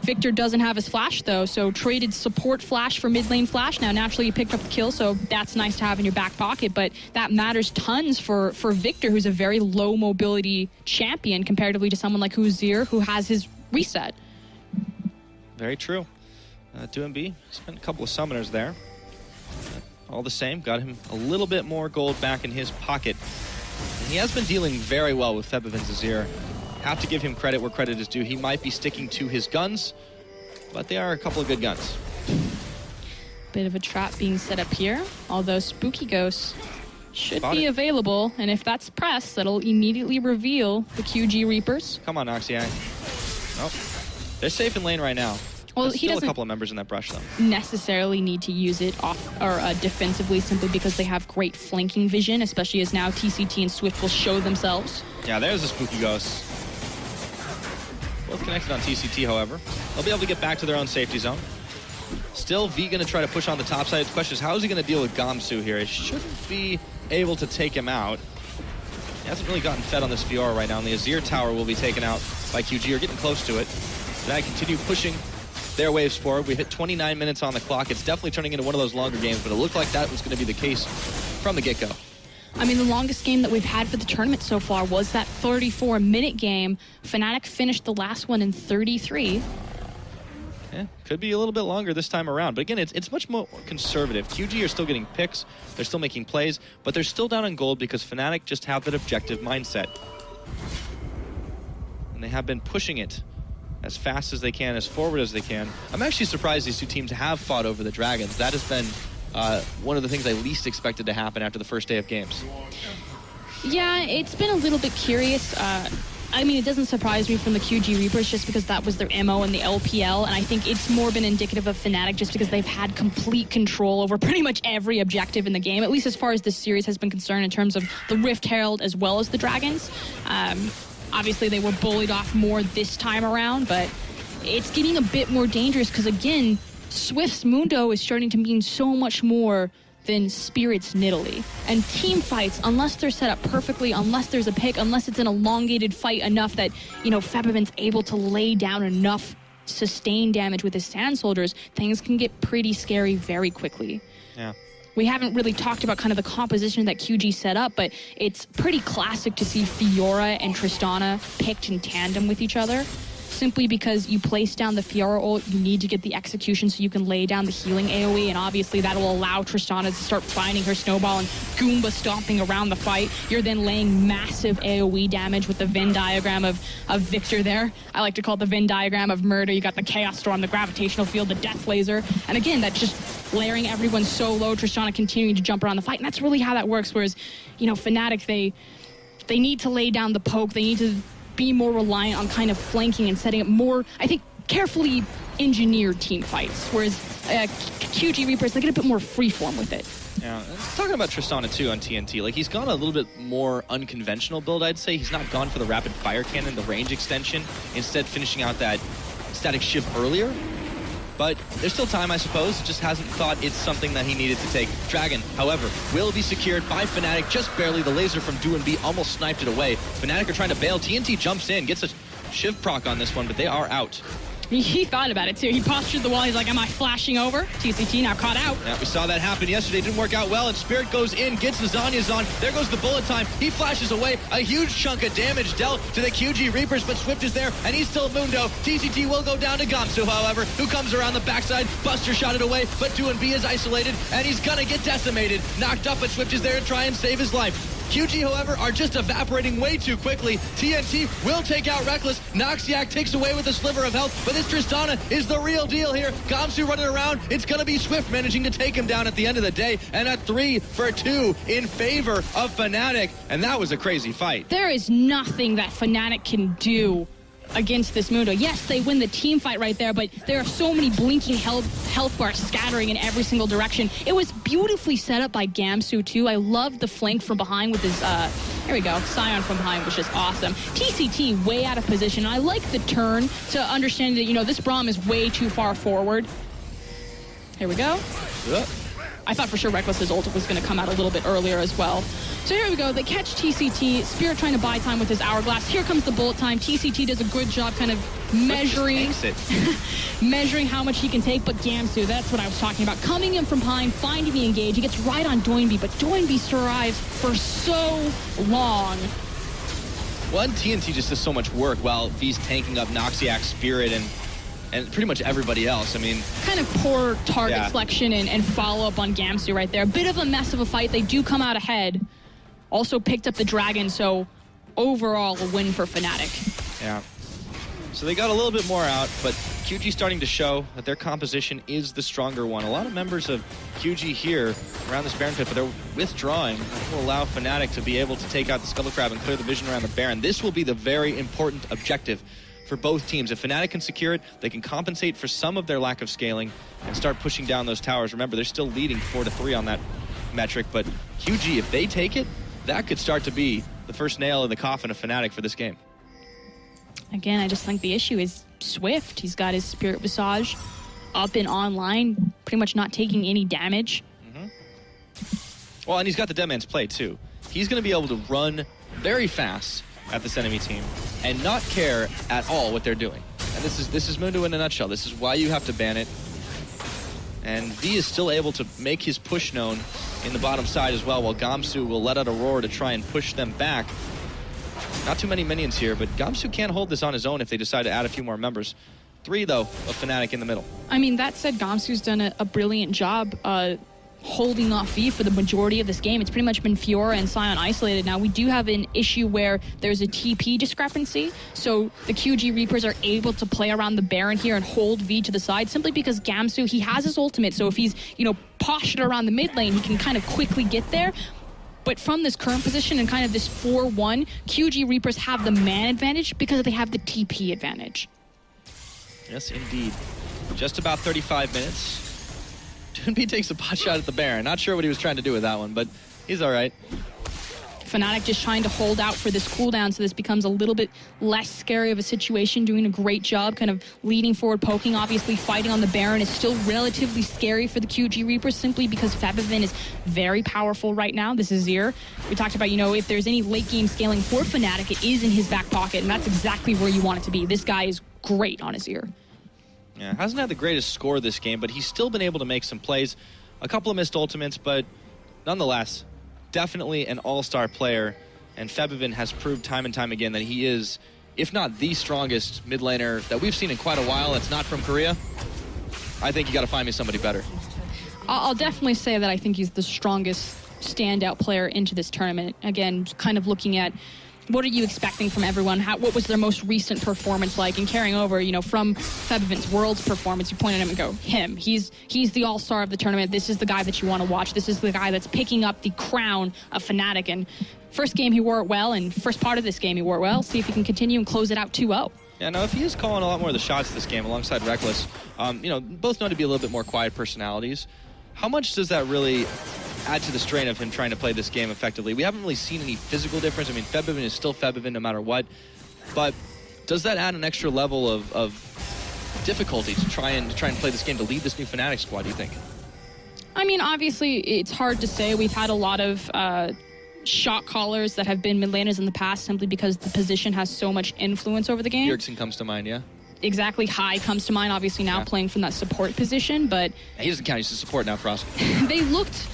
F: Victor doesn't have his flash, though, so traded support flash for mid lane flash. Now, naturally, he picked up the kill, so that's nice to have in your back pocket, but that matters tons for Victor, who's a very low mobility champion comparatively to someone like Uzir, who has his reset.
E: Very true. DoNB spent a couple of summoners there. All the same, got him a little bit more gold back in his pocket. And he has been dealing very well with Febivin's Azir. Have to give him credit where credit is due. He might be sticking to his guns, but they are a couple of good guns.
F: Bit of a trap being set up here, although Spooky Ghost should be available, and if that's pressed, that'll immediately reveal the QG Reapers.
E: Come on, Noxiac. Nope. They're safe in lane right now.
F: Well,
E: There's
F: he
E: still
F: doesn't
E: a couple of members in that brush, though.
F: necessarily need to use it off or defensively, simply because they have great flanking vision, especially as now TCT and Swift will show themselves.
E: Yeah, there's a Spooky Ghost. Both connected on TCT, however. They'll be able to get back to their own safety zone. Still, V going to try to push on the top side. The question is, how is he going to deal with Gamsu here? He shouldn't be able to take him out. He hasn't really gotten fed on this Fiora right now, and the Azir Tower will be taken out by QG, or getting close to it. They continue pushing their waves forward. We hit 29 minutes on the clock. It's definitely turning into one of those longer games, but it looked like that was going to be the case from the get-go.
F: I mean, the longest game that we've had for the tournament so far was that 34-minute game. Fnatic finished the last one in 33.
E: Yeah, could be a little bit longer this time around. But again, it's much more conservative. QG are still getting picks. They're still making plays, but they're still down on gold because Fnatic just have that objective mindset. And they have been pushing it as fast as they can, as forward as they can. I'm actually surprised these two teams have fought over the Dragons. That has been one of the things I least expected to happen after the first day of games.
F: Yeah, it's been a little bit curious. I mean, it doesn't surprise me from the QG Reapers just because that was their MO in the LPL, and I think it's more been indicative of Fnatic just because they've had complete control over pretty much every objective in the game, at least as far as this series has been concerned in terms of the Rift Herald as well as the Dragons. Obviously, they were bullied off more this time around, but it's getting a bit more dangerous because, again, Swift's Mundo is starting to mean so much more than Spirit's Nidalee. And team fights, unless they're set up perfectly, unless there's a pick, unless it's an elongated fight enough that, you know, Febiven's able to lay down enough sustained damage with his Sand Soldiers, things can get pretty scary very quickly.
E: Yeah.
F: We haven't really talked about kind of the composition that QG set up, but it's pretty classic to see Fiora and Tristana picked in tandem with each other. Simply because you place down the Fiora ult, you need to get the execution so you can lay down the healing AoE, and obviously that'll allow Tristana to start finding her snowball and Goomba stomping around the fight. You're then laying massive AoE damage with the Venn diagram of Victor there. I like to call it the Venn diagram of murder. You got the Chaos Storm, the Gravitational Field, the Death Laser, and again, that's just layering everyone so low, Tristana continuing to jump around the fight, and that's really how that works, whereas, you know, Fnatic, they need to lay down the poke, they need to be more reliant on kind of flanking and setting up more, I think, carefully engineered team fights, whereas QG Reapers, they get a bit more freeform with it.
E: Yeah, talking about Tristana too on TNT, like he's gone a little bit more unconventional build, I'd say. He's not gone for the rapid fire cannon, the range extension, instead finishing out that static shift earlier. But there's still time, I suppose. Just hasn't thought it's something that he needed to take. Dragon, however, will be secured by Fnatic just barely. The laser from DoinB almost sniped it away. Fnatic are trying to bail. TNT jumps in, gets a shiv proc on this one, but they are out.
F: He thought about it too. He postured the wall. He's like, am I flashing over? TCT now caught out.
E: Yeah, we saw that happen yesterday. Didn't work out well, and Spirit goes in, gets the Zanya's on. There goes the bullet time. He flashes away. A huge chunk of damage dealt to the QG Reapers, but Swift is there, and he's still Mundo. TCT will go down to Gamsu, however, who comes around the backside. Buster shot it away, but DoinB is isolated, and he's gonna get decimated. Knocked up, but Swift is there to try and save his life. QG, however, are just evaporating way too quickly. TNT will take out Reckless. Noxiac takes away with a sliver of health, but this Tristana is the real deal here. Gamsu running around. It's going to be Swift managing to take him down at the end of the day, and a 3-for-2 in favor of Fnatic, and that was a crazy fight.
F: There is nothing that Fnatic can do against this Mundo. Yes, they win the team fight right there, but there are so many blinking health bars scattering in every single direction. It was beautifully set up by Gamsu too. I loved the flank from behind with his, there we go, Scion from behind was just awesome. TCT way out of position. I like the turn to understand that, you know, this Braum is way too far forward. Here we go. I thought for sure Reckless's ult was going to come out a little bit earlier as well. So here we go. They catch TCT. Spirit trying to buy time with his hourglass. Here comes the bullet time. TCT does a good job kind of measuring measuring how much he can take, but Gamsu, that's what I was talking about. Coming in from behind, finding the engage. He gets right on DoinB, but DoinB survives for so long.
E: Well, TNT just does so much work while he's tanking up Noxiac, Spirit, and pretty much everybody else. I mean,
F: kind of poor target selection and follow-up on Gamsu right there. A bit of a mess of a fight. They do come out ahead. Also picked up the Dragon, so overall a win for Fnatic.
E: Yeah. So they got a little bit more out, but QG starting to show that their composition is the stronger one. A lot of members of QG here around this Baron pit, but they're withdrawing. That will allow Fnatic to be able to take out the Scuttle Crab and clear the vision around the Baron. This will be the very important objective for both teams. If Fnatic can secure it, they can compensate for some of their lack of scaling and start pushing down those towers. Remember, they're still leading 4-3 on that metric, but QG, if they take it, that could start to be the first nail in the coffin of Fnatic for this game.
F: Again, I just think the issue is Swift. He's got his Spirit Visage up and online, pretty much not taking any damage.
E: Well, and he's got the Dead Man's Play, too. He's going to be able to run very fast at this enemy team and not care at all what they're doing. And this is Mundo in a nutshell. This is why you have to ban it. And V is still able to make his push known in the bottom side as well, while Gamsu will let out a roar to try and push them back. Not too many minions here, but Gamsu can hold this on his own if they decide to add a few more members. 3, though, of Fnatic in the middle.
F: I mean, that said, Gamsu's done a brilliant job holding off V for the majority of this game. It's pretty much been Fiora and Scion isolated. Now, we do have an issue where there's a TP discrepancy, so the QG Reapers are able to play around the Baron here and hold V to the side, simply because Gamsu, he has his ultimate, so if he's, you know, postured around the mid lane, he can kind of quickly get there. But from this current position and kind of this 4-1, QG Reapers have the man advantage because they have the TP advantage.
E: Yes, indeed. Just about 35 minutes. Toonbi takes a pot shot at the Baron. Not sure what he was trying to do with that one, but he's all right.
F: Fnatic just trying to hold out for this cooldown so this becomes a little bit less scary of a situation, doing a great job kind of leading forward, poking. Obviously, fighting on the Baron is still relatively scary for the QG Reapers simply because Fabivin is very powerful right now. This is Azir. We talked about, you know, if there's any late game scaling for Fnatic, it is in his back pocket, and that's exactly where you want it to be. This guy is great on Azir.
E: Yeah, hasn't had the greatest score this game, but he's still been able to make some plays. A couple of missed ultimates, but nonetheless, definitely an all-star player, and Fabivin has proved time and time again that he is, if not the strongest mid laner that we've seen in quite a while that's not from Korea. I think you got to find me somebody better.
F: I'll definitely say that I think he's the strongest standout player into this tournament. Again, kind of looking at what are you expecting from everyone? What was their most recent performance like? And carrying over, you know, from Fabivin's Worlds performance, you point at him and go, him. He's the all-star of the tournament. This is the guy that you want to watch. This is the guy that's picking up the crown of Fnatic. And first game he wore it well, and first part of this game he wore it well. See if he can continue and close it out 2-0.
E: Yeah, no, if he is calling a lot more of the shots this game alongside Reckless, you know, both known to be a little bit more quiet personalities. How much does that really add to the strain of him trying to play this game effectively? We haven't really seen any physical difference. I mean, Fabivin is still Fabivin no matter what. But does that add an extra level of difficulty to try and play this game, to lead this new Fnatic squad, do you think?
F: I mean, obviously, it's hard to say. We've had a lot of shot callers that have been mid laners in the past simply because the position has so much influence over the game.
E: Bjergsen comes to mind, yeah?
F: Exactly. High comes to mind, obviously now playing from that support position, but
E: he doesn't count. He's a support now, Frost.
F: They looked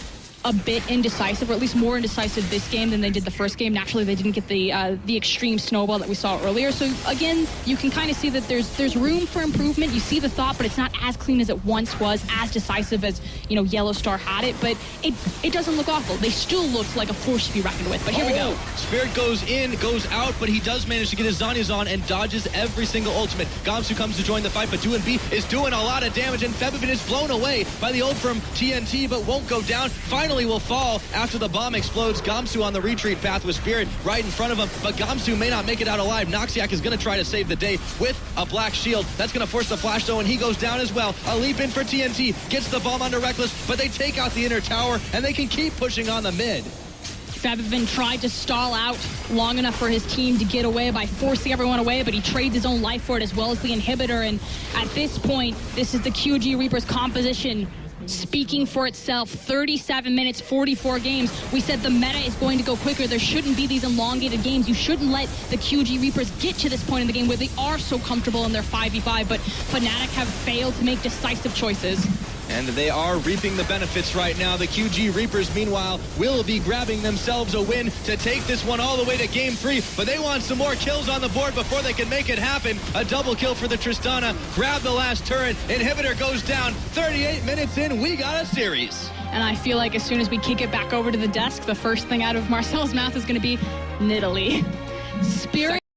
F: a bit indecisive, or at least more indecisive this game than they did the first game. Naturally, they didn't get the extreme snowball that we saw earlier. So again, you can kind of see that there's room for improvement. You see the thought, but it's not as clean as it once was, as decisive as, you know, Yellow Star had it. But it doesn't look awful. They still look like a force to be reckoned with. But here we go.
E: Spirit goes in, goes out, but he does manage to get his Zanyas on and dodges every single ultimate. Gamsu comes to join the fight, but DoinB is doing a lot of damage, and Fabivin is blown away by the ult from TNT, but won't go down. Finally will fall after the bomb explodes. Gamsu on the retreat path with Spirit right in front of him, but Gamsu may not make it out alive. Noxiac is going to try to save the day with a black shield. That's going to force the flash though, and he goes down as well. A leap in for TNT, gets the bomb onto Reckless, but they take out the inner tower, and they can keep pushing on the mid.
F: Fabivin tried to stall out long enough for his team to get away by forcing everyone away, but he trades his own life for it as well as the inhibitor. And at this point, this is the QG Reapers composition speaking for itself. 37 minutes, 44 games. We said the meta is going to go quicker. There shouldn't be these elongated games. You shouldn't let the QG Reapers get to this point in the game where they are so comfortable in their 5v5, but Fnatic have failed to make decisive choices.
E: And they are reaping the benefits right now. The QG Reapers, meanwhile, will be grabbing themselves a win to take this one all the way to game 3. But they want some more kills on the board before they can make it happen. A double kill for the Tristana. Grab the last turret. Inhibitor goes down. 38 minutes in, we got a series.
F: And I feel like as soon as we kick it back over to the desk, the first thing out of Marcel's mouth is going to be Nidalee. Spirit